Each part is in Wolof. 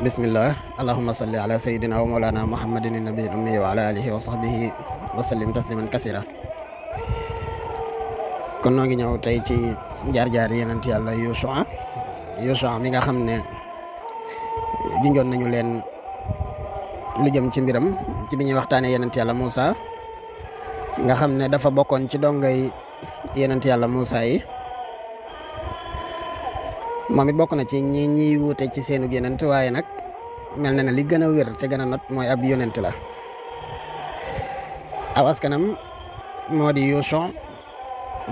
bismillah allahumma salli ala sayyidina wa mawlana muhammadin nabiyil ummi wa ala alihi wa sahbihi wa sallim tasliman kasira. kon noo ngi ñëw tey ci jaar-jaar yenent yàlla Yuusa mi nga xam ne junjoon nañu leen lu jëm ci mbiram ci bi ñuy waxtaanee yenent yàlla Muusa nga xam ne dafa bokkoon ci dongay yenent yàlla Muusa yi. moom it bokk na ci ñi wuute ci seenu yonent waaye nag mel na ne li gën a wér te gën a not mooy ab yonent la. aw askanam moo di Yuusa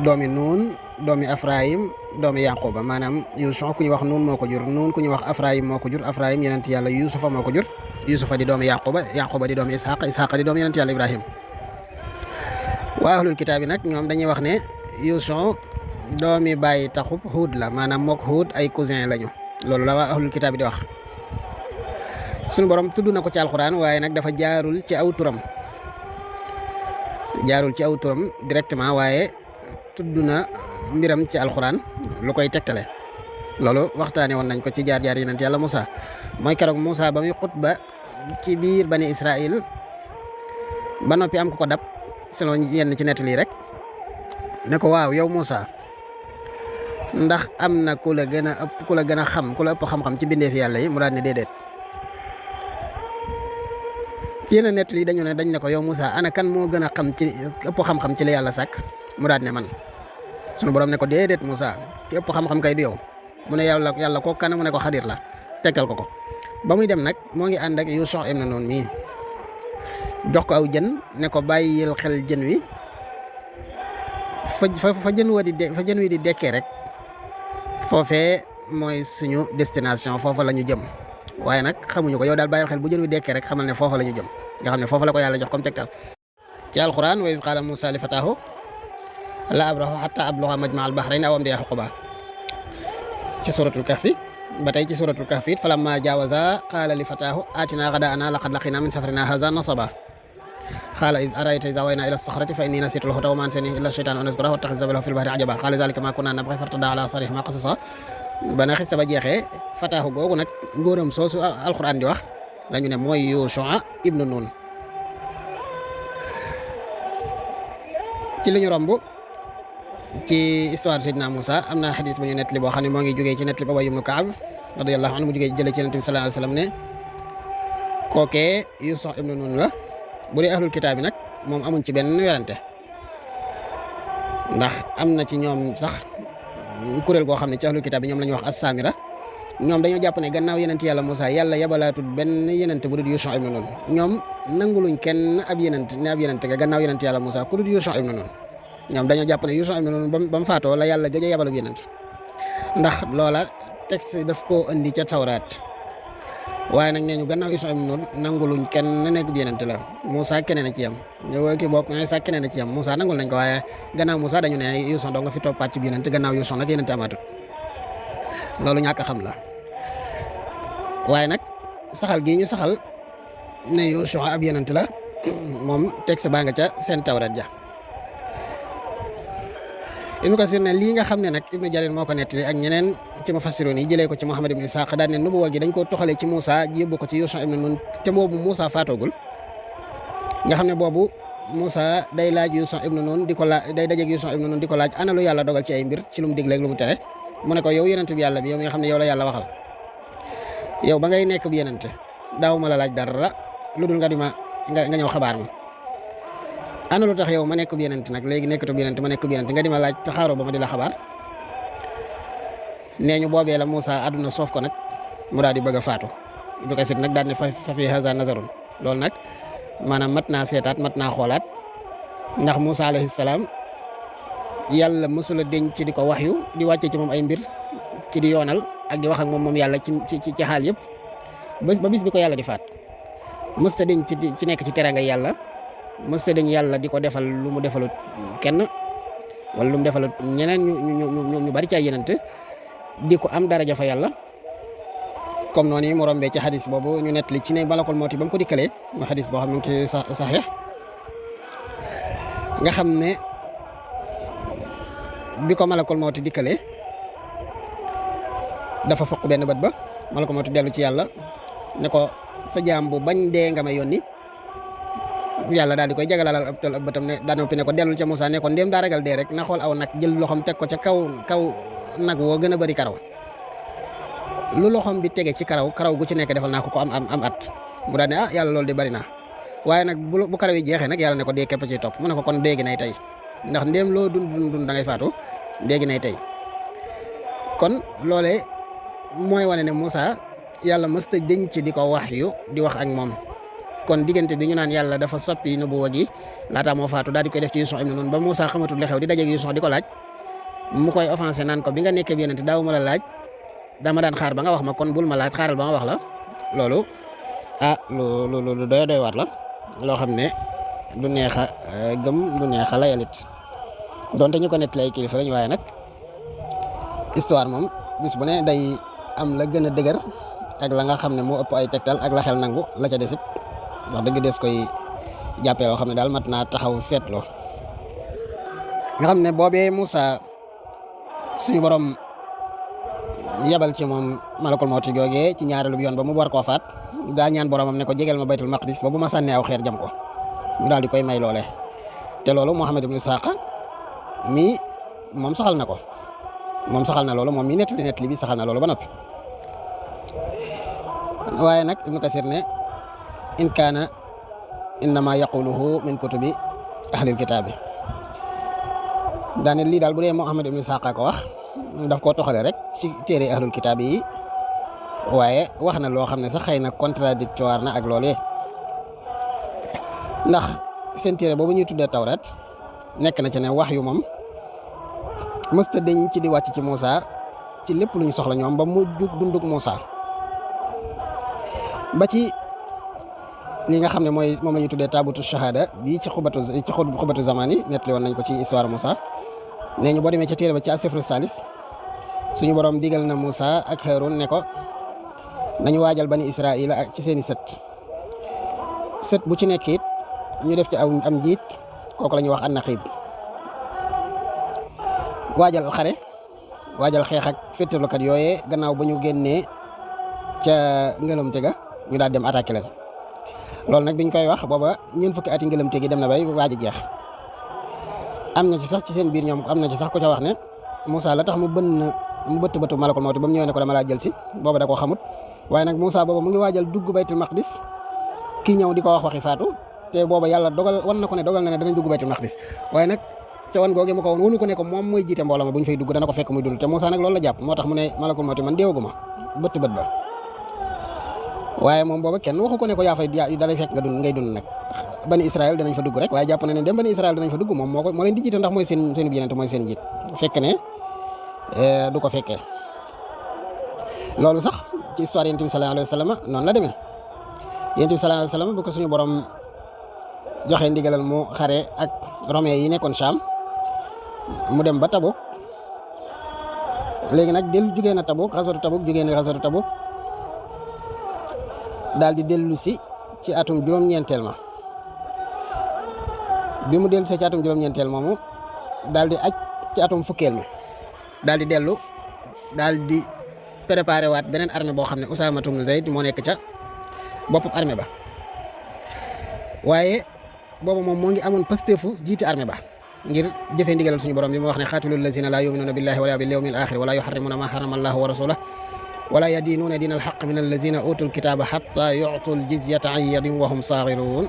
doomi Nuun doomi Afrayim doomi Yaquba maanaam Yuusa ku ñu wax Nuun moo ko jur Nuun ku ñu wax Afrayim moo ko jur Afrayim yonent yàlla Yuusufa moo ko jur Yuusufa di doomi Yaquba di doomi Isxaqa di doomi yonent yàlla Ibrahim. waa ahlul kitaab yi nag ñoom dañuy wax ne Yuusa doomi bàyyi taxub Huud la maanaam mook Huud ay cousin lañu loolu la waa ahlul kitaab di wax. suñu borom tudd na ko ci alxuraan waaye nag dafa jaarul ci aw turam directement waaye tudd na mbiram ci alxuraan lu koy tegtale. loolu waxtaane woon nañ ko ci jaar-jaar yonent yàlla Muusa mooy keroog Muusa ba muy xutba ci biir bani Israël ba noppi am ko dab selon yenn ci nettali rek ne ko waaw yow Muusa ndax am na ku la gën a xam ku la ëpp xam-xam ci bindeef yàlla yi mu daal ne déedéet. ci yenn nett li dañ ne ko yow Muusa ana kan moo gën a xam ci ëpp xam-xam ci la yàlla sàkk mu daal ne man. sunu borom ne ko déedéet Muusa ki ëpp xam-xam kay du yow mu ne yàlla ko kan mu ne ko Xadir la tekkal ko ba muy dem nag moo ngi ànd ak Yuusa ibn Nuun mii jox ko aw jën ne ko bàyyil xel jën wi fa jën wi di dekkee rek foofee mooy suñu destination foofa la ñu jëm waaye nag xamuñu ko yow daal bàyyil xel bu jën wi dekkee rek xamal ne foofa la ñu jëm nga xam ne foofa la ko yàlla jox comme tegtal. ci alquran wa iz qaala Muusaa li fataahu laa abrahu hattaa abluga majmaa al-bahrayni aw amdiya huquban ci suratul kahfi ba tey ci suratul kahfi falammaa jaawazaa qaala li fataahu aatinaa ghadaa'anaa laqad laqiinaa min safarinaa haazaa nasabaa qaala iz ara'ayta iz aawaynaa ilaa as-saxrati fa innii nasiitu al-huuta wa maa ansaaniihi illaa ash-shaytaanu an azkurahu wattakhadha sabiilahu fil bahri ajabaa qaala zaalika maa kunnaa nabghi fartadaa alaa aasaarihimaa qasasaa ba na xis ba jeexee fataahu googu nag ngóoram soosu alquran di wax la ñu ne mooy Yuusa ibnu Nuun. ci li ñu romb ci histoire Seydina Muusa am na xadis bu ñu nettali boo xam ne moo ngi jógee ci nettali Ubay ibnu Kaab radiyallahu anhu mu jógee jëlee ci Yonent bi sallallahu alayhi wa sallam ne kookee Yuusa ibnu Nuun la. bu dee ahlul kitaab bi nag moom amuñ ci benn werante ndax am na ci ñoom sax kuréel goo xam ne ci ahlul kitaab bi ñoom la ñuy wax as-Saamira ñoom dañoo jàpp ne gannaaw yenent yàlla Muusa yàlla yabalaatul benn yenent bu dul Yuusa ibnu Nuun ñoom nanguluñ kenn ab yenent nga gannaaw yenent yàlla Muusa ku dul Yuusa ibnu Nuun ñoom dañoo jàpp ne Yuusa ibnu Nuun ba mu faatoo la yàlla gëj a yabalub yenent ndax loola texte daf koo indi ca Tawraat waaye nag nee ñu gannaaw Yuusa ibnu Nuun nanguluñ kenn nekk bi yenent la Muusa keneen a ci yam ñëw ki bokk nga sax keneen a ci yam Muusa nangul nañ ko waaye gannaaw Muusa dañu ne Yuusa doo nga fi toppaat ci bi yenent gannaaw Yuusa nag yenent amaatut loolu ñàkk a xam la waaye nag saxal gii ñu saxal ne Yuusa ab yenent la moom texte baa nga ca seen Tawraat ja. Ibnu Kasir ne lii nga xam ne nag Ibnu Jarir moo ko nettali ak ñeneen ci mufassiroon yi jëlee ko ci Muhammad ibn Isaaq daal ne nubuwa gi dañ ko toxalee ci Muusa yóbbu ko ci Yuusa ibnu Nuun te boobu Muusa faatoogul nga xam ne boobu Muusa day laaj Yuusa ibnu Nuun di ko laaj day dajeeg Yuusa ibnu Nuun di ko laaj ana lu yàlla dogal ci ay mbir ci lu mu digle ak lu mu tere mu ne ko yow yenent bi yàlla bi yow mi nga xam ne yow la yàlla waxal yow ba ngay nekk bi yenent daaw ma la laaj dara lu dul nga ñëw xabaar ma ana lu tax yow ma nekk bi yenent nag léegi nekkatu bi yenent ma nekk bi yenent nga di ma laaj te xaaroo ba ma di la xabaar nee ñu boobee la Muusa àdduna soof ko nag mu daal di bëgg a faatu du ko sit nag daal ne fa fi haza nazarun loolu nag maanaam mat naa seetaat mat naa xoolaat ndax Muusa alayhi salaam yàlla mësula denc ci di ko waxyu di wàcce ci moom ay mbir ci di yoonal ak di wax ak moom yàlla ci xaal yëpp ba bis bi ko yàlla di faat mësta denc ci nekk ci teraanga yàlla mësta dañ yàlla di ko defal lu mu defalut kenn wala lu mu defalut ñeneen ñu bari ci ay yenent di ko am daraja fa yàlla comme noonu mu rombee ci xadis boobu ñu nettali ci ne malakul mawti ba mu ko dikkalee mu xadis boo xam ne ci saxiix nga xam ne bi ko malakul mawti dikkalee dafa foq benn bët ba malakul mawti dellu ci yàlla ne ko sa jaam bu bañ dee nga may yónni yàlla daal di koy jagalaalal ab bëtam ne daa noppi ne ko dellul ca Moussa ne ko ndéem daa ragal dee rek na xool aw nag jël loxom teg ko ca kaw nag woo gën a bëri karaw lu loxom bi tege ci karaw gu ci nekk defal naa ko am at mu daal ne yàlla loolu di bëri na waaye nag bu karaw yi jeexee nag yàlla ne ko dee képp ci topp mu ne ko kon dee gi nay tey ndax ndéem loo dund da ngay faatu dee gi nay tey kon loolee mooy wane ne Moussa yàlla mësta denc di ko wax yu di wax ak moom kon diggante bi ñu naan yàlla dafa soppi nubuwa gi laataa moo faatu daal di koy def ci Yuusu ibn Nun ba Moussa xamatul li xew di dajeeg Yuusu di ko laaj mu koy offensé naan ko bi nga nekkee bi yonent daaw ma la laaj dama daan xaar ba nga wax ma kon bul ma laaj xaaral ba nga wax la loolu lu doy waar la loo xam ne du neex a gëm du neex a layalit donte ñu ko nettali ay kilifa lañ waaye nag histoire moom bis bu ne day am la gën a dëgër ak la nga xam ne moo ëpp ay tegtal ak la xel nangu la ca desit wax dëgg des koy jàppee loo xam ne daal mat naa taxaw seetloo nga xam ne boobee Moussa suñu borom yabal ci moom malakul mawti googee ci ñaareelu yoon ba mu war koo faat daa ñaan boromam ne ko jegeel ma baytul maqdis ba bu ma sànnee aw xeer jam ko mu daal di koy may loole te loolu Muhammad ibn Isxaaq mi moom saxal na ko loolu moom mi nettali bi saxal na loolu ba noppi waaye nag Ibnu Kasir ne in kaana innama yaquluhu min kutubi ahlil kitaabi daane lii daal bu dee Muhammad ibn Isxaaq ko wax daf koo toxale rek ci téere ahlul kitaab yi waaye wax na loo xam ne sax xëy na contradictoire na ak loolee ndax seen téere boobu ñuy tuddee tawrat nekk na ci ne wax yu moom mësta deñ ci di wàcc ci Moussa ci lépp lu ñu soxla ñoom ba mu jug dunduk Moussa ba ci li nga xam ne moom la ñuy tuddee taabutu shahada bii ci xubatu zamani nettali woon nañ ko ci histoire Moussa nee ñu boo demee ca téere ba ci asifru salis suñu borom digal na Moussa ak Haroun ne ko nañu waajal bani Israila ak ci seeni sët bu ci nekk it ñu def ci am njiit kooku la ñuy wax an-naqib waajal xare waajal xeex ak féetelukat yooyee gannaaw ba ñu génnee ca ngëlëmte ga ñu daal dem attaqué leen loolu nag biñ koy wax booba ñeent fukki ati ngëlëmte gi dem na bay waaj a jeex am na ci sax ci seen biir ñoom am na ci sax ku ca wax ne Moussa la tax mu bëtt malakul mawti ba mu ñëwee ne ko dama laa jël si booba da koo xamut waaye nag Moussa booba mu ngi waajal dugg baytul maqdis kii ñëw di ko wax waxi faatu te booba yàlla wan na ko ne dogal na ne danañ dugg baytul maqdis waaye nag ca wan googe mu ko woon wonu ko ne ko moom mooy jiite mbooloo ma bu ñu fay dugg dana ko fekk muy dund te Moussa nag loolu la jàpp moo tax mu ne malakul mawti man deewaguma bët ba waaye moom booba kenn waxu ko ne ko yaa fay dalay fekk ngay dund nag bani Israël danañ fa dugg rek waaye jàpp na ne dem bani Israël danañ fa dugg moom moo leen di jiite ndax mooy seen yeneen mooy seen jiit fekk ne du ko fekkee loolu sax ci histoire yonent bi sallallahu alayhi wa sallam noonu la demee yonent bi sallallahu alayhi wa sallam bu ko suñu borom joxe ndigalal mu xare ak romain yi nekkoon Sham mu dem ba Tabuk léegi nag jugee na Tabuk daal di dellu si ci atum juróom-ñeenteel ma bi mu dellu si ci atum juróom-ñeenteel moomu daal di aj ci atum fukkeel mi daal di dellu daal di préparé waat beneen armée boo xam ne Usaama ibn Zayd moo nekk ca bopp armée ba waaye boobu moom moo ngi amoon pasteefu jiite armée ba ngir jëfee ndigalal suñu borom bi mu wax ne xaatilul lazina laa yuminuuna billahi wala bil yawmil axir wala yuharrimuna ma harrama allahu wa rasuluhu wala yadiinuuna diina alxaq min allazina utul kitaaba xatta yutul jizyata an yadin wa hum saaxiruun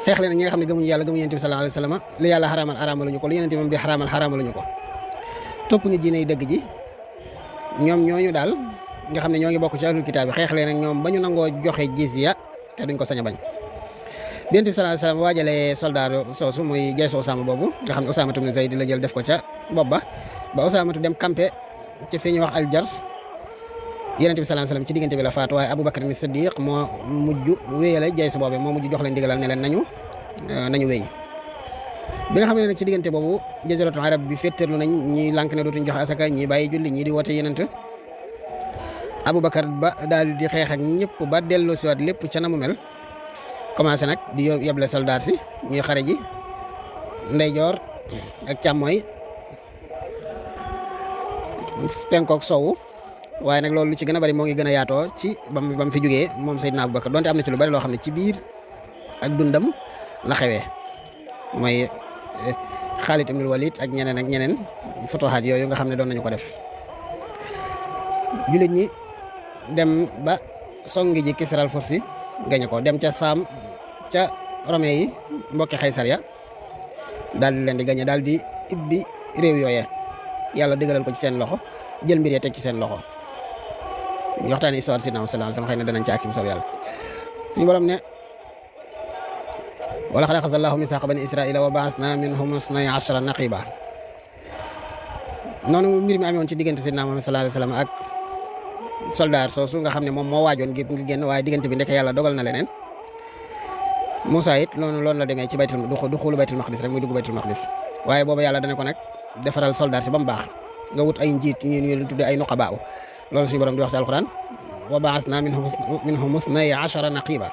xeex leen ñi nga xam ne gëmuñu yàlla gëmuñu yonent bi sallallahu alayhi wa sallam li yàlla xaraamal xaraamaluñu ko li yonent bi moom di xaraamal xaraamaluñu ko topp ñu diine yi dëgg ji ñoom ñooñu daal nga xam ne ñoo ngi bokk ci ahlul kitaab bi xeex leen ak ñoom ba ñu nangoo joxe jizya te duñ ko sañ a bañ bi yonent bi sallallahu alayhi wa sallam waajalee soldat soosu muy jaysu Usaama boobu nga xam ne Usaama ibn Zayd la jël def ko ca bopp ba Usaama dem campé ci fi ñuy wax aljar yonent bi sallallahu alayhi wa sallam ci diggante bi la faatu waaye Abubakar ni Siddiq moo mujj wéyale jaysu boobu moo mujj jox leen digalal ne leen nañu wéy bi nga xam ne nag ci diggante boobu jaziratul arab bi féttarlu nañ ñi lànk ne dootuñ jox asaka ñi bàyyi julli ñi di woote yenent Abubakar ba daal di xeex ak ñëpp ba delloo si waat lépp ca na mu mel commencé nag di yeble soldat si ñuy xare ji ndeyjoor ak càmmooy penkook sowu waaye nag loolu lu ci gën a bari moo ngi gën a yaatoo ci ba mu fi jógee moom Seydina Abubakar donte am na ci lu bari loo xam ne ci biir ak dundam la xewee mooy Xaalid ibnul Walid ak ñeneen futuhaat yooyu nga xam ne doon nañu ko def. jullit ñi dem ba songi ji Kisral Fursi gañe ko dem ca Saam ca Rome yi mbokki Xaysar ya daal di leen di gañe daal di ibbi réew yooyee yàlla dëgëral ko ci seen loxo jël mbir ya teg ci seen loxo. ñu waxtaane histoire Sidna Muhammad sallallahu alayhi wasallam xëy na danañ ci agsi bu soobee yàlla. suñu borom ne wala qad axaza Allahu misaaqa bani Israa'iila wa ba'athna minhum isnay ashara naqiba noonu mbir mi amee woon ci diggante Sidna Muhammad sallallahu alayhi wasallam ak soldaar soosu nga xam ne moom moo waajoon ngir génn waaye diggante bi ndeke yàlla dogal na leneen. Moussa it loolu la demee ci duxulu baytul maqdis rek muy dugg baytul maqdis waaye boobu yàlla dana ko nag defaral soldaar si ba mu baax nga wut ay njiit ñu tuddee ay nuqabaa loolu suñu borom di wax ci alquran wa ba'athna minhum isnay ashara naqiba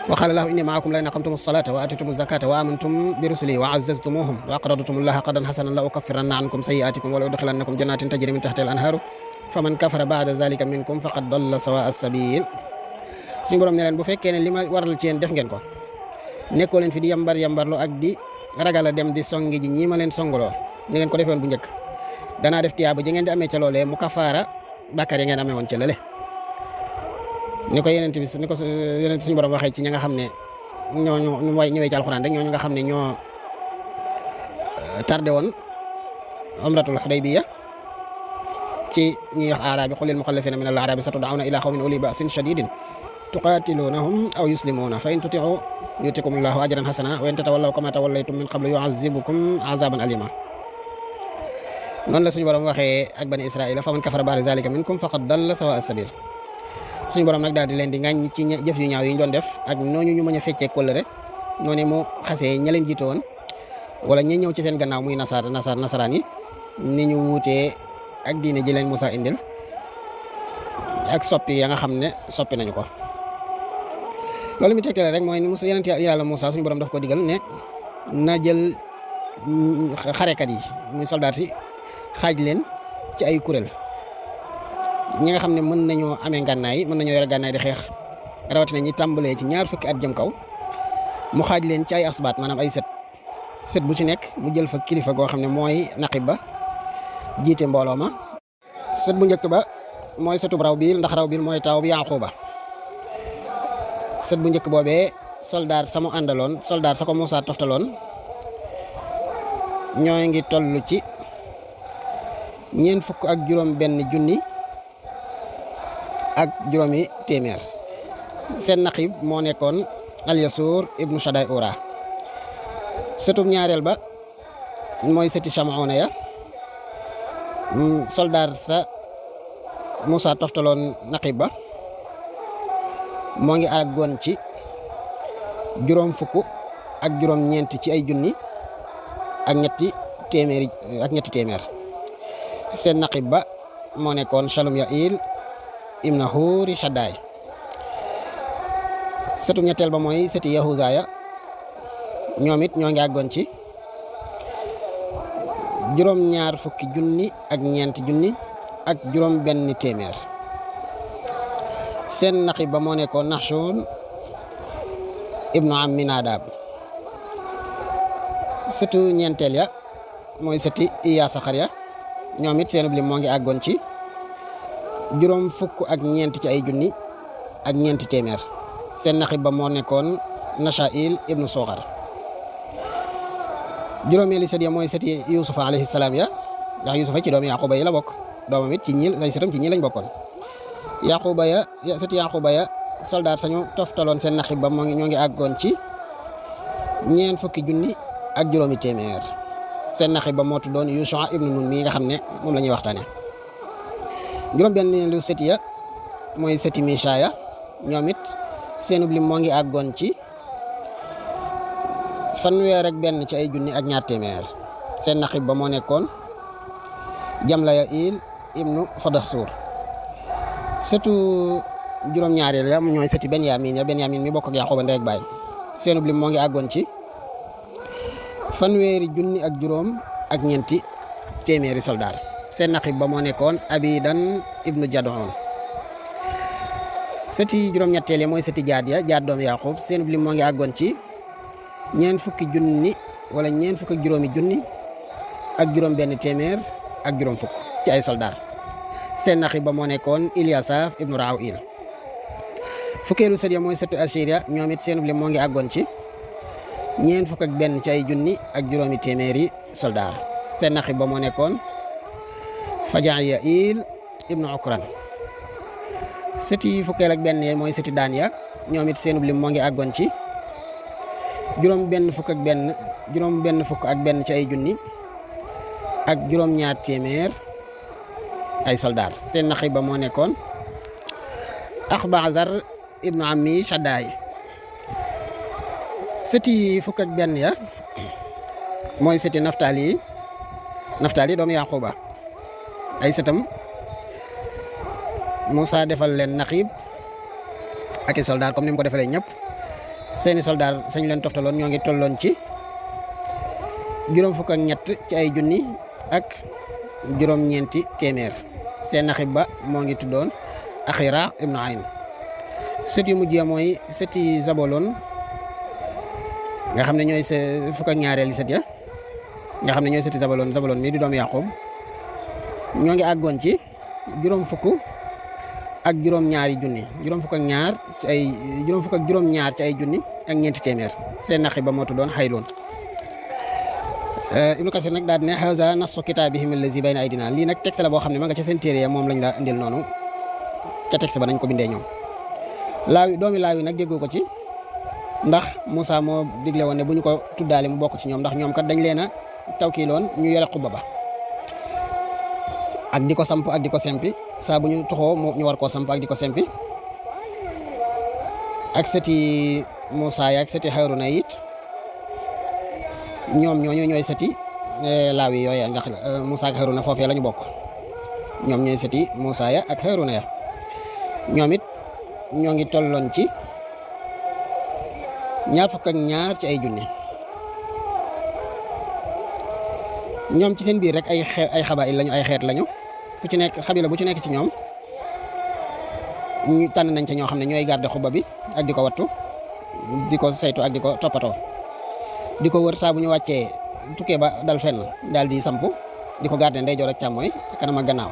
wa qala lahu inni ma'akum la in aqamtum as-salata wa atitum az-zakata wa amantum bi rusuli wa azzaztumuhum wa aqradtum allaha qardan hasanan la ukaffiranna ankum sayyi'atikum wa la udkhilannakum jannatin tajri min tahtiha al-anharu faman kafara ba'da dhalika minkum faqad dalla sawa'a as-sabil suñu borom ne leen bu fekkee ne li ma waral ci yéen def ngeen ko nekkoo leen fi di yambarlu ak di ragal a dem di songi ji ñii ma leen songuloo ni ngeen ko defee woon bu njëkk danaa def tiyaaba ji ngeen di amee ca loolee mu kafaara bàkkaar yi ngeen amee woon ca lële ni ko yeneen suñu borom waxee ci ñi nga xam ne ñooñu way ñëwee ci alxuraan rek ñooñu nga xam ne ñoo tardé woon umratul Hudaybiya ci ñi wax aaraabi qul lil mukhallafina min al-a'rabi satud'awna ila qawmin uli ba'sin shadidin tuqatilunahum aw yuslimuna fa in tuti'u yutikum Allahu ajran hasana wa in tatawallaw kama tawallaytum min qablu yu'azzibukum 'azaban alima noonu la suñu borom waxee ak bani Israa'iila faman kafara ba'da zalika minkum faqad dalla sawa'a as-sabil suñu borom nag daal di leen di ŋàññi ci jëf yu ñaaw yi ñu doon def ak nooñu ñu mën a feccee kóllëre noonu mu xasee ña leen jiite woon wala ñi ñëw ci seen gannaaw muy nasaraan yi ni ñu wuutee ak diine ji leen Musaa indil ak soppi ya nga xam ne soppi nañu ko. loolu mi tegtale rek mooy ni Musaa yonent yàlla Musaa suñu borom daf ko digal ne na jël xarekat yi muy soldaat si xaaj leen ci ay kuréel ñi nga xam ne mën nañoo amee ngànnaay mën nañoo yore gànnaay di xeex rawatina ñi tàmbalee ci 20 at jëm kaw mu xaaj leen ci ay asbaat maanaam ay set bu ci nekk mu jël fa kilifa goo xam ne mooy naqib ba jiite mbooloo ma. set bu njëkk ba mooy setub Rawbil ndax Rawbil mooy taw bi Yaquba set bu njëkk boobee soldaar sa mu àndaloon soldaar sa ko Musaa toftaloon ñoo ngi toll ci 450 junni ak juróomi téeméer seen naqib moo nekkoon Alyasur ibnu Shaday Ura setub ñaareel ba mooy seti Shamuuna ya soldaar sa Musaa toftaloon naqib ba moo ngi àggoon ci 4 ci ay junni ak ñetti téeméer seen naqib ba moo nekkoon Shalumya'il ibn Huri Shadday setu ñetteel ba mooy seti Yahuza ya ñoom it ñoo ngi àggoon ci 20 junni ak ñeenti junni ak juróom benn téeméer seen naqib ba moo nekkoon Nahshon ibnu Amminadab setu ñeenteel ya mooy seti Iyasakar ya ñoom it seen lim moo ngi àggoon ci 24 ci ay junni ak ñeenti téeméer seen naqib ba moo nekkoon Nashaa'il ibnu Soxar juróomeeli set ya mooy seti Yusufa alayhi salaam ya ndax Yusufa ci doomi Yaquba yi la bokk doomam it ci ñi ay setam ci ñi lañ bokkoon seti Yaquba ya soldaar sañu toftaloon seen naqib ba ñoo ngi àggoon ci 40 junni ak juróomi téeméer seen naqib ba moo tuddoon Yusha ibnu Nun mi nga xam ne moom la ñuy waxtaane juróom benn lu seti ya mooy seti Misha ya ñoom it seen lim moo ngi àggoon ci 1 ci ay junni ak ñaar téeméer seen naqib ba moo nekkoon Jamlaya'il ibnu Fadahsur setu juróom-ñaareel ya ñooy seti Benyamin mi bokk ak Yaquba ndey ak baay seen lim moo ngi àggoon ci 1 junni ak juróom ak ñeenti téeméeri soldaar seen naqib ba moo nekkoon Abidan ibnu Jad'un. sëti juróom-ñetteel mooy sëti Jaad ya Jaad doom Yaqub seen lim moo ngi àggoon ci ñeent fukki junni wala ñeent fukk ak juróomi junni ak juróom benn téeméer ak juróom fukk ci ay soldaar seen naqib ba moo nekkoon Ilyasaf ibnu Rawil. fukkeelu sët ya mooy sëtu Assyria ñoom it seen lim moo ngi àggoon ci ñeent fukk ak benn ci ay junni ak juróomi téeméeri soldaar seen naqib ba moo nekkoon Faja'iil ibnu Ukran. sëti fukkeel ak benn mooy sëti Daan ya ñoom it seen lim moo ngi àggoon ci juróom benn fukk ak benn ci ay junni ak juróom ñaar téeméer ay soldaar seen naqib ba moo nekkoon Axbazar ibnu Ammi Shaddaay. sëti fukk ak benn ya mooy sëti Naftali doomu Yaquba ay sëtam Moussa defal leen naqib ak i soldaar comme ni mu ko defalee ñëpp seeni soldaar sañ leen toftaloon ñoo ngi tolloon ci juróom fukk ak ñett ci ay junni ak juróom ñeenti téeméer seen naqib ba moo ngi tuddoon Axira ibnu Ayn. sët yu mujj ya mooy sëti Zabolon nga xam ne ñooy fukk ak ñaareeli sët ya nga xam ne ñooy sëti Zabolon mii di doomu Yaqub ñoo ngi àggoon ci juróom fukk ak juróom ñaari junni juróom fukk ak juróom ñaar ci ay junni ak ñeenti téeméer seen naqib ba moo tuddoon Xayloon. Ibnu Kasir nag daal di ne haza nassu kitaabihim allazi bayna aydina lii nag texte la boo xam ne ma nga ca seen téere ya moom lañ la indil noonu ca texte ba nañ ko bindee ñoom. doomi Laawi nag déggoo ko ci ndax Moussa moo digle woon ne bu ñu ko tuddaale mu bokk ci ñoom ndax ñoom kat dañ leen a tawkiiloon ñu yore xubba ba ak di ko samp ak di ko sempi saa bu ñu toxoo ñu war koo samp ak di ko sempi ak sëti Moussa ak sëti Haruna it ñoom ñooy sëti Laawi yooya ndax Moussa ak Haruna foofee la ñu bokk ñoom ñooy sëti Moussa ak Haruna ya ñoom it ñoo ngi tolloon ci ñaar fukk ak ñaar ci ay junni ñoom ci seen biir rek ay xabaayil lañu ay xeet lañu fu ci nekk xabila bu ci nekk ci ñoom ñu tànn nañ ca ñoo xam ne ñooy garder xubba bi ak di ko wattu di ko saytu ak di ko toppatoo di ko wër saa bu ñu wàccee tukkee ba dal fenn daal di samp di ko garder ndeyjoor ak càmmooy kanam ak gannaaw.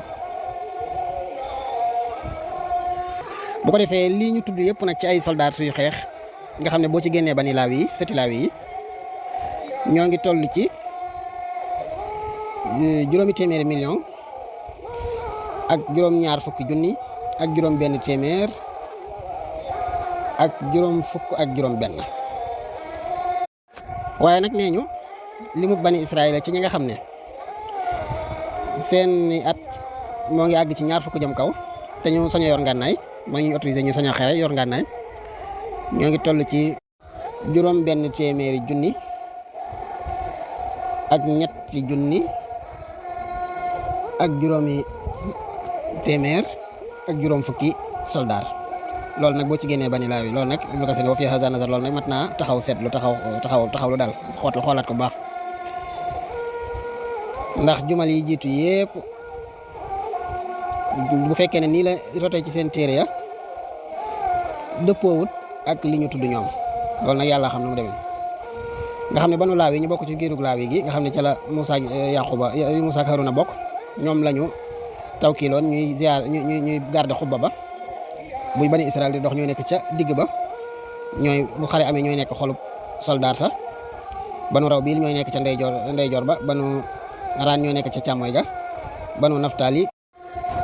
bu ko defee lii ñu tudd yëpp nag ci ay soldaar suy xeex nga xam ne boo ci génnee bani Laawi yi sëti Laawi yi ñoo ngi toll ci juróomi téeméeri million ak juróom ñaar fukki junni ak juróom benn téeméer ak juróom fukk ak juróom benn. waaye nag nee ñu limu bani Israël ci ñi nga xam ne seen at moo ngi àgg ci ñaar fukk jëm kaw te ñu sañ a yor ngànnaay moo ngi autorisé ñu sañ a xare yor ngànnaay ñoo ngi toll ci juróom benn téeméeri junni ak ñetti junni ak juróomi téeméer ak juróom fukki soldaar loolu nag boo ci génnee bani Laawi loolu nag Ibnu Kasiir wa fi haza nazar loolu nag mat naa taxaw seetlu taxaw lu daal xoolaat ko bu baax ndax jumal yi jiitu yépp bu fekkee ne nii la rotee ci seen téere ya dëppoowut ak li ñu tudd ñoom loolu nag yàlla xam na mu demee nga xam ne banu Laawi ñu bokk ci giirug Laawi gi nga xam ne ca la Moussa Yaquba Moussa ak Haruna bokk ñoom lañu tawkiiloon ñuy ziar ñuy garder xubba ba buy bani Israël di dox ñooy nekk ca digg ba ñooy bu xare amee ñooy nekk xolub soldaar sa banu raw bii ñooy nekk ca ndeyjoor ba banu raan ñooy nekk ca càmmooy ga banu Naftali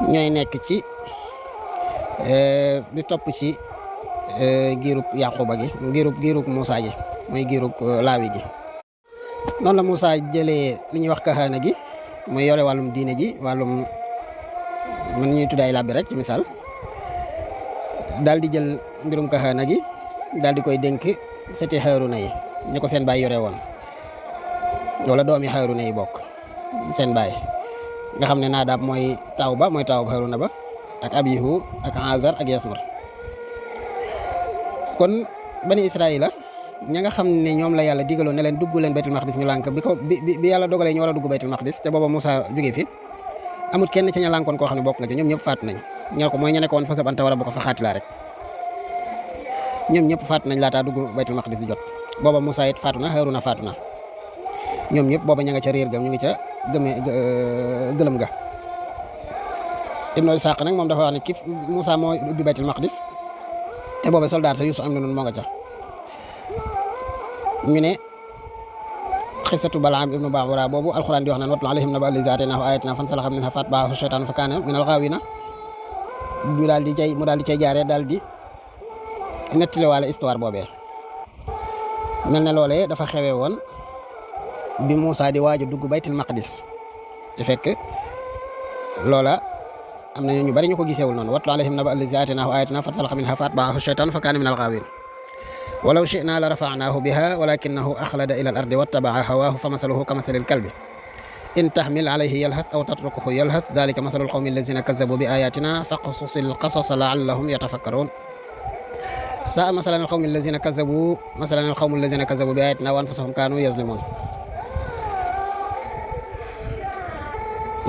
ñooy nekk ci di topp ci giirug Yaquba gi giirug Moussa gi mooy giirug Laawi gi noonu la Moussa jëlee li ñuy wax kahaana gi mooy yore wàllum diine ji wàllum mën ñuy tuddaay làbbi rek ci misaal daal di jël mbirum kahaana gi daal di koy dénk sëti Haruna yi ni ko seen baay yore woon wala doomi Haruna yi bokk seen baay nga xam ne Naadaab mooy taw Haruna ba ak Abihu ak Azar ak Yasmur kon bani Israëla ña nga xam ne ñoom la yàlla digaloon ne leen dugg leen baytul maqdis ñu lànk bi yàlla dogalee ñu war a dugg baytul maqdis te booba Moussa jógee fi amut kenn ci ña lànkoon koo xam ne bokk nga ci ñoom ñëpp faatu nañ ñoo ko mooy ña nekkoon fa sabanta wala bu ko fa xaatilaa rek ñoom ñëpp faatu nañ laataa dugg baytul maqdis di jot booba Moussa it faatu na Haruna faatu na ñoom ñëpp booba ña nga ca réer ga ñu ngi ca gëlëm ga. Ibnu Isaaq nag moom dafa wax ne ki Moussa moo ubbi baytul maqdis te booba soldat sa Yusuf am na noonu moo nga ca ñu ne xisatu Balaam ibnu Baawura boobu alxuraan di wax naan watlu alayhim naba allazi aataynaahu aayatinaa fansalaxa minhaa fa atba'ahu shaytaanu fa kaana minal gaawiina mu daal di cay jaaree daal di nettaliwaale histoire boobee mel ne loolee dafa xewee woon bi Moussa di waaj a dugg baytul maqdis te fekk loola am na ñu bari ñu ko gisewul noonu watlu alayhim naba allazi aataynaahu aayatinaa fansalaxa minhaa fa atba'ahu shaytaanu fa kaana minal gaawiin walaw shi'naa la rafa'naahu bihaa walaakinnahu axlada ilal ardi wattaba'a hawaahu fa masaluhu kamasalil kalbi in tahmil alayhi yalhath aw tatrukuhu yalhath dhalika masalul qawmi allaziina kazzabuu bi aayaatinaa faqsusil qasasa la'allahum yatafakkaruun saa masalan alqawmi allaziina kazzabuu bi aayaatinaa wa anfusahum kaanuu yazlimuun.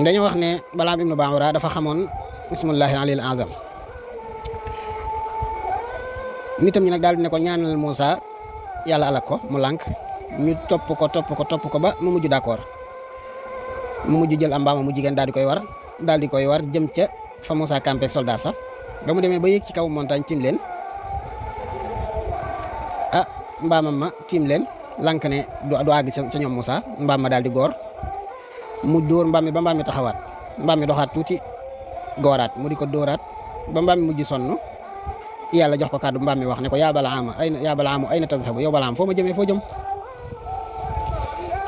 dañoo wax ne Balaam ibnu Baawura dafa xamoon ismullahi aliyil azam nitam ñi nag daal di ne ko ñaanal Moussa yàlla alak ko mu lànk ñu topp ko ba mu mujj d'accord mu mujj jël am mbaama mu jigéen daal di koy war jëm ca fa Moussa campé soldat sax ba mu demee ba yéeg ci kaw montagne tiim leen mbaamam ma tiim leen lànk ne du àgg ca ñoom Moussa mbaam ma daal di góor mu dóor mbaam mi ba mbaam mi taxawaat mbaam mi doxaat tuuti gooraat mu di ko dóoraat ba mbaam mi mujj sonn yàlla jox ko kàddu mbaam mi wax ne ko yaa Balaamu ayna tazhabu yow Balaam foo ma jëmee foo jëm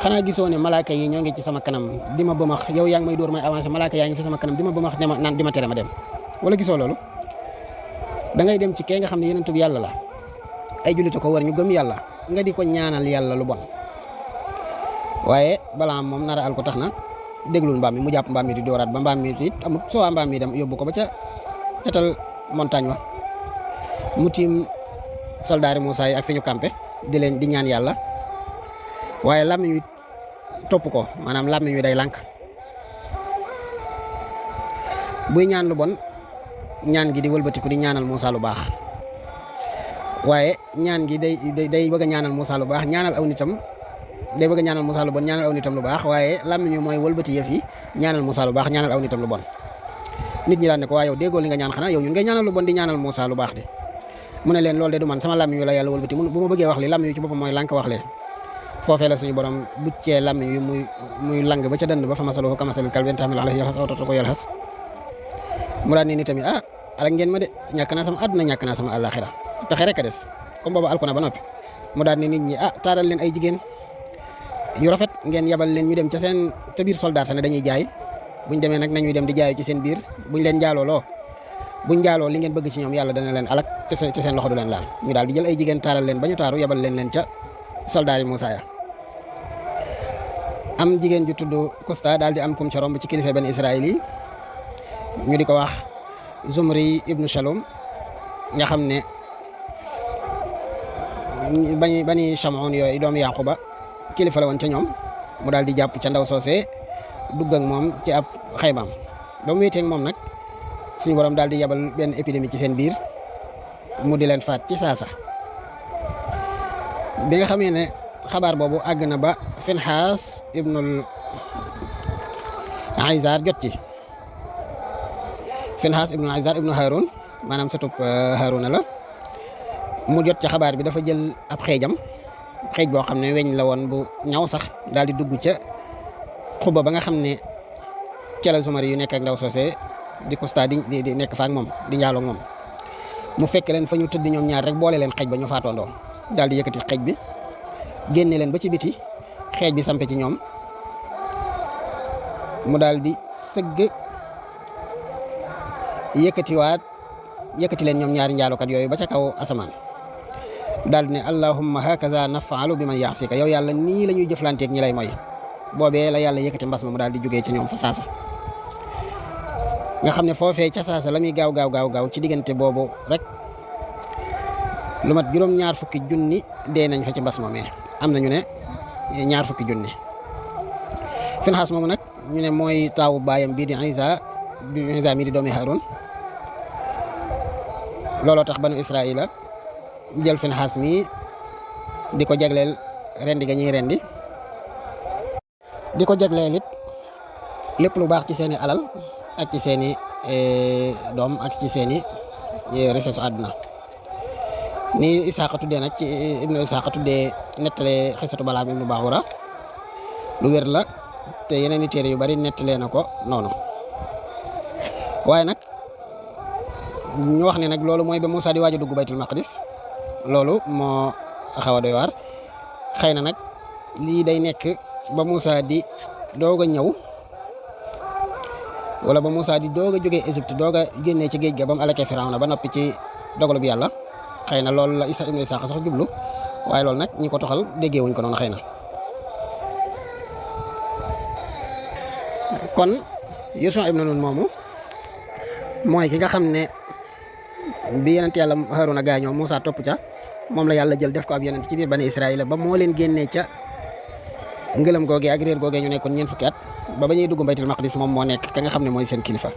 xanaa gisoo ne malaaka yi ñoo ngi ci sama kanam di ma bëmax yow yaa ngi may dóor may avancé malaaka yaa ngi fi sama kanam di ma bëmax naan di ma tere ma dem wala gisoo loolu da ngay dem ci kee nga xam ne yonent bi yàlla la ay jullit ko war ñu gëm yàlla nga di ko ñaanal yàlla lu bon waaye Balaam moom nara al ko tax na déglul mbaam mi mu jàpp mbaam mi di dóoraat ba mbaam mi it amul soo waa mbaam mi dem yóbbu ko ba ca tetal montagne wa mu tiim soldaari Moussa yi ak fi ñu campé di leen di ñaan yàlla waaye làmmiñ wi topp ko maanaam làmmiñ wi day lànk buy ñaan lu bon ñaan gi di wëlbatiku di ñaanal Moussa lu baax waaye ñaan gi day bëgg a ñaanal Moussa lu baax ñaanal aw nitam day bëgg a ñaanal Moussa lu bon ñaanal aw nitam lu baax waaye làmmiñ wi mooy wëlbati yëf yi ñaanal Moussa lu baax ñaanal aw nitam lu bon nit ñi daan ne ko waa yow déggoo li nga ñaan xanaa yow ñun ngay ñaanal lu bon di ñaanal Moussa lu baax de mu ne leen loolu de du man sama làmmiñ wi la yàlla wëlbati bu ma bëggee wax li làmmiñ wi ci boppam mooy lànk wax leen foofee la suñu borom buccee làmmiñ wi muy lang ba ca dënd ba fa masaluhu kamasalil kalbi in tahmil alayhi yalhas aw tatrukuhu yalhas mu daan ni tamit alak ngeen ma de ñàkk naa sama àdduna ñàkk naa sama àllaaxira pexe rek a des comme boobu alku na ba noppi mu daan ni nit ñi taaral leen ay jigéen yu rafet ngeen yabal leen ñu dem ca seen te biir soldat sa ne dañuy jaay buñ demee nag nañuy dem di jaayu ci seen biir buñ leen jaalooloo buñ jaaloo li ngeen bëgg ci ñoom yàlla dana leen alak te seen loxo du leen laal ñu daal di jël ay jigéen taaral leen ba ñu taaru yabal leen ca soldat yi Moussa ya am jigéen ju tudd Kosta daal di am kum ca romb ci kilifa benn Israël yi ñu di ko wax Zumri ibnu Shalom nga xam ne bani Shamoun yooyu doomu Yaquba kilifa la woon ca ñoom mu daal di jàpp ca ndaw soosee dugg ak moom ci ab xaymaam ba mu wéeteeg moom nag suñu borom daal di yabal benn épidémie ci seen biir mu di leen faat ci saasa bi nga xamee ne xabaar boobu àgg na ba Finhaas ibnul Ayzar jot ci Finhaas ibnul Ayzar ibnu Haroun maanaam satub Harouna la mu jot ci xabaar bi dafa jël ab xeej boo xam ne weñ la woon bu ñaw sax daal di dugg ca xuba ba nga xam ne ca la Zumari yu nekk ak ndaw soosee di Kosta di nekk fa ak moom di njaaloo ak moom mu fekk leen fa ñu tëdd ñoom ñaar rek boole leen xeej ba ñu faatoondoo daal di yëkkati xeej bi génne leen ba ci biti xeej bi sampe ci ñoom mu daal di sëgg yëkkati leen ñoom ñaari njaalookat yooyu ba ca kaw asamaan daal di ne allahumma hakaza nafaalu bi man yaasika yow yàlla nii la ñuy jëflanteeg ñi lay mooy boobee la yàlla yëkkati mbas ma mu daal di jógee ci ñoom fa saasa nga xam ne foofee ca saasa la muy gaaw ci diggante boobu rek lu mat juróom-ñaar fukki junni dee nañ fa ci mbas moomee am nañu ne ñaar fukki junni Finhaas moomu nag ñu ne mooy taawu baayam bii di Isa mi di doomi Haarun looloo tax banu Israila jël Finhaas mi di ko jagleel rendi ga ñuy rendi di ko jagleel it lépp lu baax ci seeni alal ak ci seeni doom ak ci seeni richesse àdduna ni Isaaqa tuddee nag ci ibnu Isaaqa tuddee nettale xisatu Balaam ibnu Baawura lu wér la te yeneen i téere yu bari nettalee na ko noonu waaye nag ñu wax ne nag loolu mooy ba Moussa di waaj a dugg baytul maqdis loolu moo xaw a doy waar xëy na nag lii day nekk ba Moussa di doog a ñëw wala ba Moussa di doog a jógee Égypte doog a génnee ci géej ga ba mu alakee Firawna ba noppi ci dogalu bi yàlla xëy na loolu la ibnu Isaaqa sax jublu waaye loolu nag ñi ko toxal déggee wuñ ko noonu xëy na kon Yuusa ibnu Nun moomu mooy ki nga xam ne bi yonent yàlla Haaruna gaañoo Moussa topp ca moom la yàlla jël def ko ab yonent ci biir bani Israayila ba moo leen génnee ca ngëlam googee ak réer googee ñu nekkoon ñeent fukki at ba ñuy dugg baytul maqdis moom moo nekk ka nga xam ne mooy seen kilifa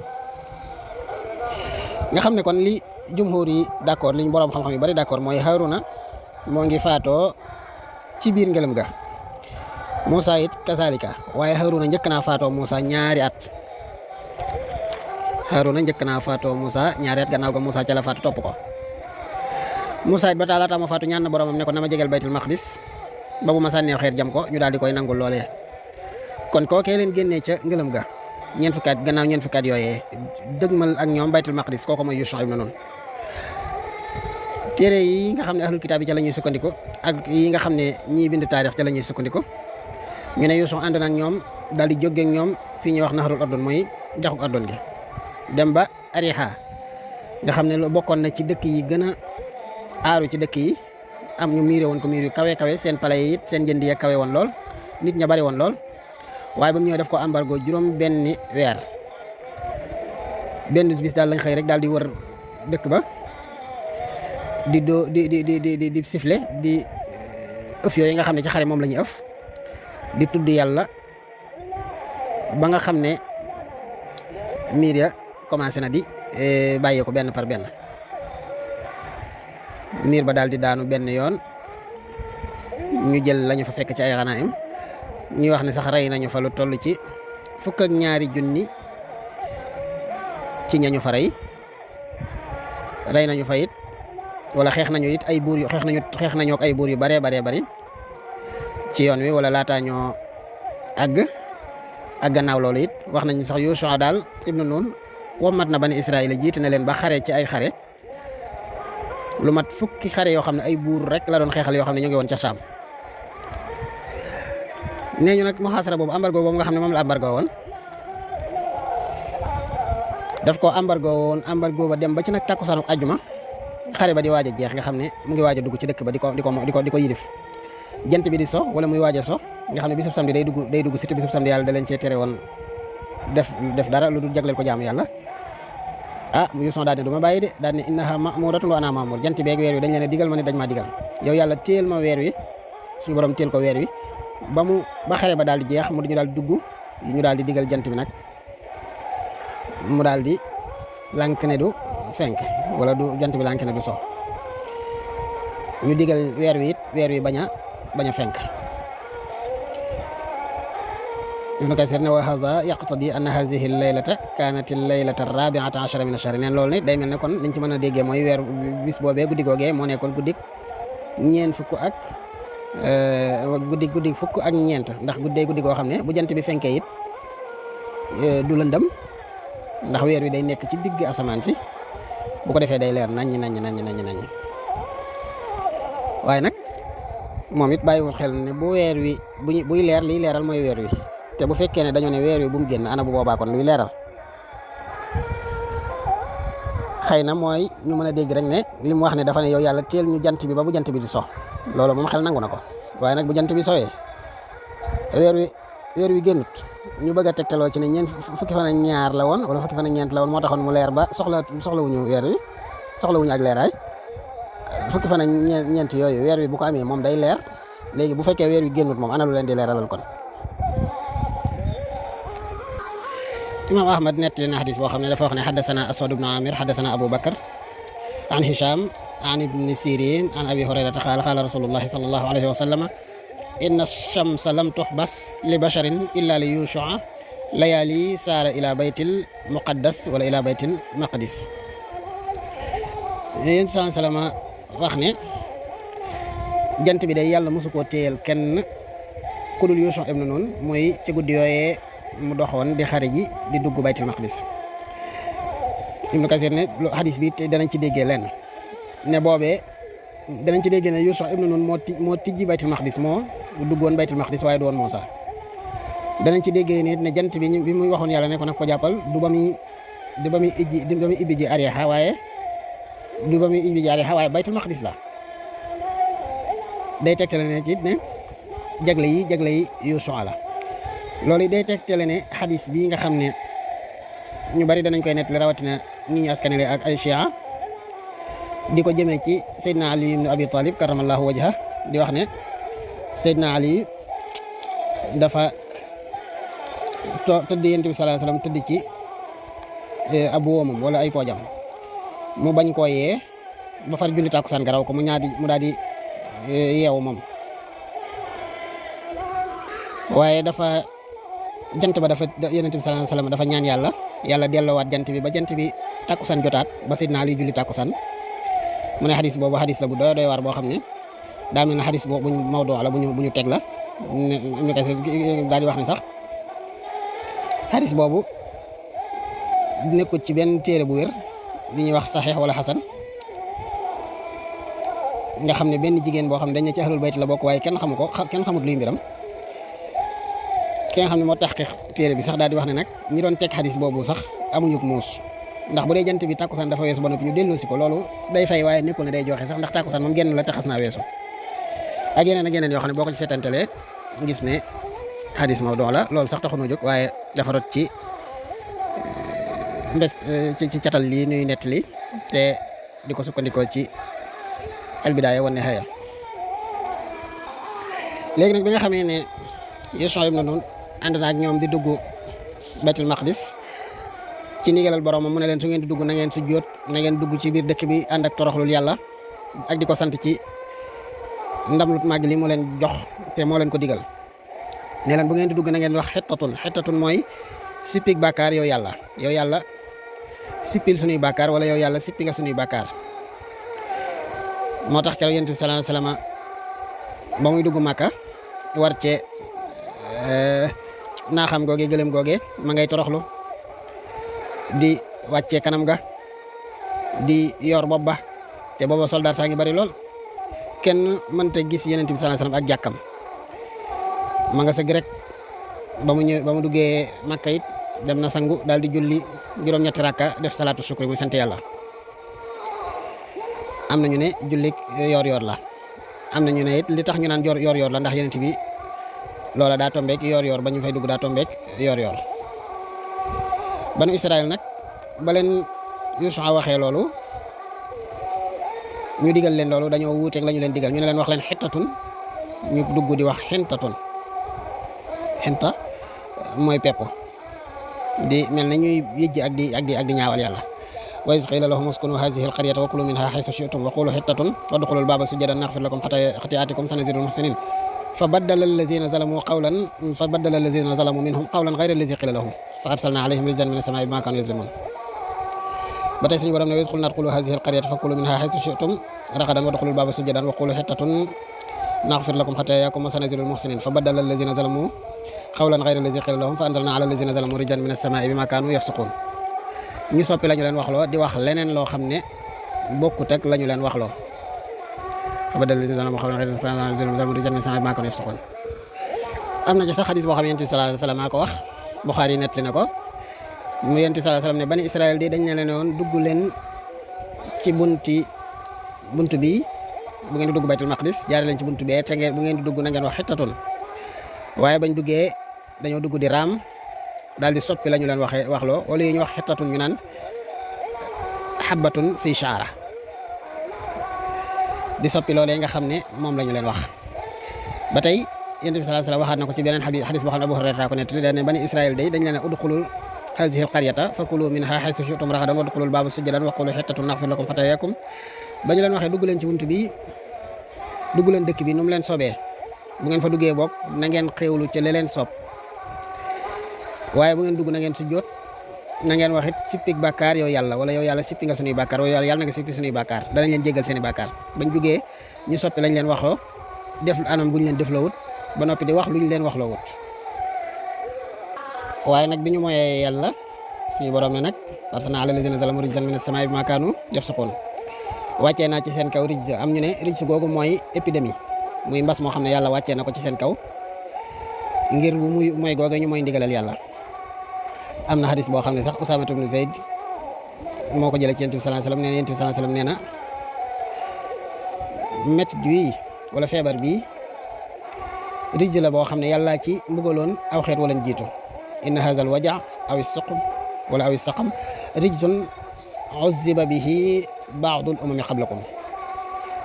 nga xam ne kon li jumhur yi d'accord liñ boroom xam-xam yu bari d'accord mooy Haaruna moo ngi faatoo ci biir ngëlam ga Moussa it kasaalika waaye Haaruna njëkk naa faatoo Moussa ñaari at gannaaw ga Moussa ca la faatu topp ko Moussa it ba laata ma faatu ñaan na boromam ne ko na ma jegeel baytul maqdis ba bu ma sànnee xeer jam ko ñu daal di koy nangul loolee kon kookee leen génnee ca ngëlam ga gannaaw ñeent fukki at yooyee dëgmal ak ñoom baytul maqdis kooku mooy Yuusa ibnu Nun téere yi nga xam ne ahlul kitaab yi ca la ñuy sukkandiku ak yi nga xam ne ñii bind taarix ca la ñuy sukkandiku ñu ne Yuusa ànd na ak ñoom daal di jógee ak ñoom fii ñuy wax naxarul ordon mooy jaxuk ordon gi dem ba Ariha nga xam ne lu bokkoon na ci dëkk yi gën a aaru ci dëkk yi am ñu miiré woon ko miir yu kawe seen pale yi it seen jënd ya kawe woon lool nit ña bari woon lool waaye ba mu ñëwee def ko embargo juróom benni weer benn bis daal lañ xëy rek daal di wër dëkk ba di siffler di ëf yooyu nga xam ne ci xare moom la ñuy ëf di tudd yàlla ba nga xam ne miir ya commencé na di bàyyee ko benn par benn miir ba daal di daanu benn yoon ñu jël lañu fa fekk ci ay xanaayam ñuy wax ne sax rey nañu fa lu toll ci 12,000 ci ñañu fa rey nañu fa it wala xeex nañu it ay buur yu xeex nañoo ak ay buur yu baree bari ci yoon wi wala laataa ñoo àgg ak gannaaw loolu it wax nañ sax Yuusa daal ibnu Nun wommat na bani Israayil jiite na leen ba xare ci ay xare lu mat 10 xare yoo xam ne ay buur rek la doon xeexal yoo xam ne ñu ngi woon ca Saam nee ñu nag muhaasara boobu embargo boobu nga xam ne moom la embargo woon daf ko embargo ba dem ba ci nag takkusaanu àjjuma xare ba di waaj a jeex nga xam ne mu ngi waaj a dugg ci dëkk ba di ko yilif jant bi di so wala muy waaj a so nga xam ne bisub samedi day dugg surtout bisub samedi yàlla da leen cee tere woon def dara lu dul jagleel ko jaamu yàlla mu Yuusa daal ne du ma bàyyi de daal ne innaha ma'muratun wa ana ma'mur jant beeg weer wi dañ leen a digal ma ne dañ maa digal yow yàlla téel ma weer wi suñu borom téel ko weer wi ba xare ba daal di jeex mu ñu daal di dugg ñu daal di digal jant bi nag mu daal di lànk ne du fenk wala du jant bi lànk ne du so ñu digal weer wi bañ a fenk Ibnu Kasiir ne wa haza yaqtadi anna hazihi laylata kanat laylata rabi'ata ashara min ash-shahr neen loolu ne day mel ne kon liñ ci mën a déggee mooy weer bis boobee guddi googee moo nekkoon guddik ñeent fukk ak guddi fukk ak ñeent ndax guddi goo xam ne bu jant bi fenkee it du lëndëm ndax weer wi day nekk ci digg asamaan si bu ko defee day leer naññ waaye nag moom it bàyyiwul xel ne bu weer wi buy leer liy leeral mooy weer wi te bu fekkee ne dañoo ne weer wi bu mu génn ana bu boobaa kon luy leeral xëy na mooy ñu mën a dégg rek ne li mu wax ne dafa ne yow yàlla teel ñu jant bi ba bu jant bi di so loolu moom xel nangu na ko waaye nag bu jant bi sowee weer wi génnut ñu bëgg a tegtaloo ci ne fukki fan ak ñaar la woon wala fukki fan ak ñeent la woon moo taxoon mu leer ba soxlawuñu weer wi soxlawuñu ak leeraay fukki fan ak ñeent yooyu weer wi bu ko amee moom day leer léegi bu fekkee weer wi génnut moom ana lu leen di leeralal kon imam ahmad nettali na xadis boo xam ne dafa wax ne xaddasana aswad ibnu amir xaddasana abu bakar an hisham an ibni sirin an abi hurayrata qaala qaala rasulullahi sallallahu alayhi wa sallama inna shamsa lam tuxbas li basharin illa li yushua layaali saara ila baytil muqaddas wala ila baytil maqdis. yéen salama wax ne jant bi day yàlla mosu koo téyel kenn ku dul Yuusha ibnu Nun mooy ci guddi yooyee mu doxoon di xare ji di dugg baytil maqdis. Ibnu Kasir ne xadis bi te danañ ci déggee lenn ne boobee danañ ci déggee ne Yuusha ibnu Nun moo tijji baytil maqdis moo duggoon baytil maqdis waaye du woon Muusaa. danañ ci déggee ne jant bi muy waxoon yàlla ne ko nag ko jàppal du ba muy ibbi ji Ariha waaye baytul maqdis la. day tegtale ne ci ne jagle yi Yuusha la. loolu day tegtale ne xadis bii nga xam ne ñu bari danañ koy nettali rawatina ñi ñu askanale ak ay Shia di ko jëmee ci Seydina Ali ibn Abi Talib karamallahu wajha di wax ne Seydina Ali dafa tëdd Yonent bi sallallahu alayhi wasallam tëdd ci ab woomam wala ay poojam mu bañ koo yee ba far julli tàkkusaan garaw ko mu daal di yeewu moom waaye dafa jant ba dafa Yonent bi sallallahu alayhi wasallam dafa ñaan yàlla delloowaat jant bi ba jant bi tàkkusaan jotaat ba Seydina Ali julli tàkkusaan mu ne xadis boobu xadis la bu doy waar boo xam ne daa mel ne xadis boobu buñ mawdu la bu ñu teg la ne daal di wax ne sax xadis boobu nekkul ci benn téere bu wér li ñuy wax saxiix wala xasan nga xam ne benn jigéen boo xam ne dañ ne ci ahlul bayt la bokk waaye kenn xamut luy mbiram ki nga xam ne moo taxqiq téere bi sax daal di wax ne nag ñi doon teg xadis boobu sax amuñu muus ndax bu dee jant bi tàkkusaan dafa weesu ba noppi ñu delloosi ko loolu day fay waaye nekkul ne day joxe sax ndax tàkkusaan moom genn la te xas naa weesu ak yeneen yoo xam ne boo ko ci seetantalee gis ne xadis mawdu la loolu sax taxunoo jóg waaye dafa rot ci ci catal lii nuy nettali te di ko sukkandikoo ci albidaaya wan nihaaya. léegi nag bi nga xamee ne Yuusha ibnu Nun ànd na ak ñoom di dugg baytul maqdis ci ndigalal borom mu ne leen su ngeen di dugg na ngeen sujjóot na ngeen dugg ci biir dëkk bi ànd ak toroxlul yàlla ak di ko sant ci ndam lu màgg li mu leen jox te moo leen ko digal. ne leen bu ngeen di dugg na ngeen wax xettatun mooy sippik bàkkaar yow yàlla sippil suñuy bàkkaar wala yow yàlla sippi nga suñuy bàkkaar. moo tax keroog Yonent bi sallallahu alayhi wasallam ba muy dugg Makka war cee naaxam googe gëlëm googe ma ngay toroxlu di wàccee kanam ga di yor bopp ba te booba soldaar saa ngi bari lool kenn mënta gis Yonent bi sallallahu alayhi wasallam ak jàkkam ma nga sëgg rek ba mu duggee Makka it dem na sangu daal di julli juróom-ñetti rakka def salaatu shukri muy sant yàlla. am na ñu ne jullik yor la am na ñu ne it li tax ñu naan yor la ndax Yonent bi loola daa tombeek yor ba ñu fay dugg daa tombeek yor banu Israël nag ba leen Yuusha waxee loolu ñu digal leen loolu dañoo wuuteeg la ñu leen digal ñu ne leen wax leen xittatun ñu dugg di wax xintatun xinta mooy pepp di mel ne ñuy yëjj ak di ñaawal yàlla. wa iz qiila lahum uskunu hazihi al-qaryata wa kulu minha haythu shi'tum wa qulu hittatun wadkhulul baba sujjadan naghfir lakum khati'atikum sanazidul muhsinin fabaddala allazina zalamu minhum qawlan ghayra allazi qila lahum fa arsalna alayhim rijzan minas samaa'i bima kanu yazlimun. ba tey suñu borom ne wa iz qulna udkhulu hazihi al-qaryata fakulu minha haythu shi'tum ragadan wadkhulul baba sujjadan wa qulu hittatun naghfir lakum khati'atikum sanazidul muhsinin fabaddala allazina zalamu qawlan ghayra allazi qila lahum fa anzalna ala allazina zalamu rijzan minas samaa'i bima kanu yafsukun. ñu soppi la ñu leen waxloo di wax leneen loo xam ne bokkut ak la ñu leen waxloo am na ci sax xadis boo xam ne Yonent bi sallallahu alayhi wasallam ko wax Buxaari nettali na ko mu Yonent bi sallallahu alayhi wasallam ne bani Israël de dañ ne leen woon dugg leen ci buntu bi bu ngeen di dugg baytul maqdis jaare leen ci buntu bee te ngeen bu ngeen di dugg na ngeen wax xittatun waaye bañ duggee dañoo dugg di raam daal di soppi la ñu leen waxloo wala yi ñu wax xittatun ñu naan xabbatun fii shaara di soppi loolee nga xam ne moom la ñu leen wax. ba tey Yonent bi sallallahu alayhi wasallam waxaat na ko ci beneen xadis boo xam ne Abu Hurayra ko nettali dañ ne bani Israël day dañ leen udxulul hazihi alqaryata fakulu minha haythu shi'tum ragadan wadkhulul baaba sujjadan wa qulu hittatun naghfir lakum xataayakum ba ñu leen waxee dugg leen ci buntu bi dugg leen dëkk bi nu mu leen soobee bu ngeen fa duggee bokk na ngeen xéewlu ci leen soob waaye bu ngeen dugg na ngeen sujjoot na ngeen wax it sippik bàkkaar yow yàlla wala yow yàlla sippi nga suñuy bàkkaar wala yàlla na nga sippi suñuy bàkkaar danañ leen jéggal seen i bàkkaar bañ duggee ñu soppi lañ leen waxloo def anam buñ leen defloowut ba noppi di wax luñ leen waxloowut waaye nag bi ñu mooyee yàlla suñu borom ne nag arsalnaa alaa llaziina zalamu rijzan mina samaa'i bimaa kaanu yafsuquun wàccee naa ci seen kaw rijz am ñu ne rijz googu mooy épidémie muy mbas moo xam ne yàlla wàccee na ko ci seen kaw ngir bu muy mooy googe ñu mooy ndigalal yàlla am na xadis boo xam ne sax Usaama ibn Zayd moo ko jëlee ci Yonent bi sallallahu alayhi wasallam nee na Yonent bi sallallahu alayhi wasallam nee na métti bii wala feebar bii rijz la boo xam ne yàlla ci mbugaloon aw xeet wala jiitu inna haazal waja aw as-saqam wala aw as-saqam rijzun uzziba bihi ba'dul umami qablakum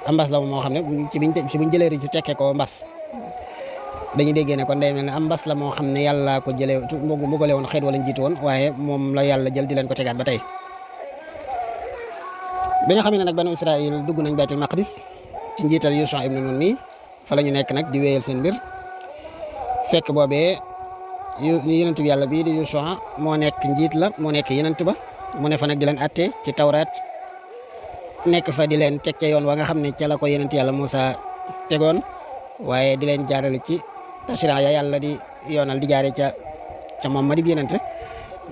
am mbas la moo xam ne ci buñ jëlee rijz tekkee ko mbas dañuy déggee ne kon day mel ne am mbas la moo xam ne yàlla ko jëlee mbugale woon xeet wala jiitu woon waaye moom la yàlla jël di leen ko tegaat ba tey bi nga xam ne nag banu Israël dugg nañ baytul maqdis ci njiital Yusha ibn Nun mi fa la ñu nekk nag di wéyal seen mbir fekk boobee yonent bi yàlla bii di Yusha moo nekk njiit la moo nekk yonent ba mu ne fa nag di leen atte ci tawraat nekk fa di leen teg ca yoon wa nga xam ne ca la ko yonent yàlla Musa tegoon waaye di leen jaarale ci tashri'a ya yàlla di yoonal di jaare ca moom ma di yonent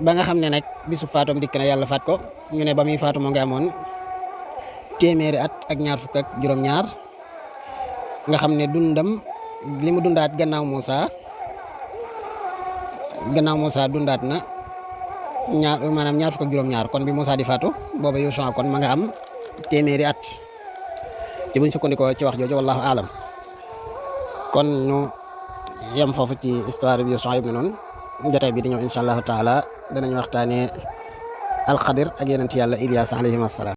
ba nga xam ne nag bisu faatoom dikk na yàlla faat ko ñu ne ba muy faatu moo ngi amoon téeméeri at ak ñaar fukk ak juróom-ñaar nga xam ne dundam li mu dundaat gannaaw Moussa dundaat na ñaar fukk ak juróom-ñaar kon bi Moussa di faatu booba Yusha kon ma nga am téeméeri at ci buñ sukkandikoo ci wax jooju wallahu aalam kon ñu yem foofu ci histoire bi Yusha ibn Nun jotaay bi di ñëw insha allahu taala danañ waxtaane alxadir ak yonent yàlla Ilyas alayhi salaam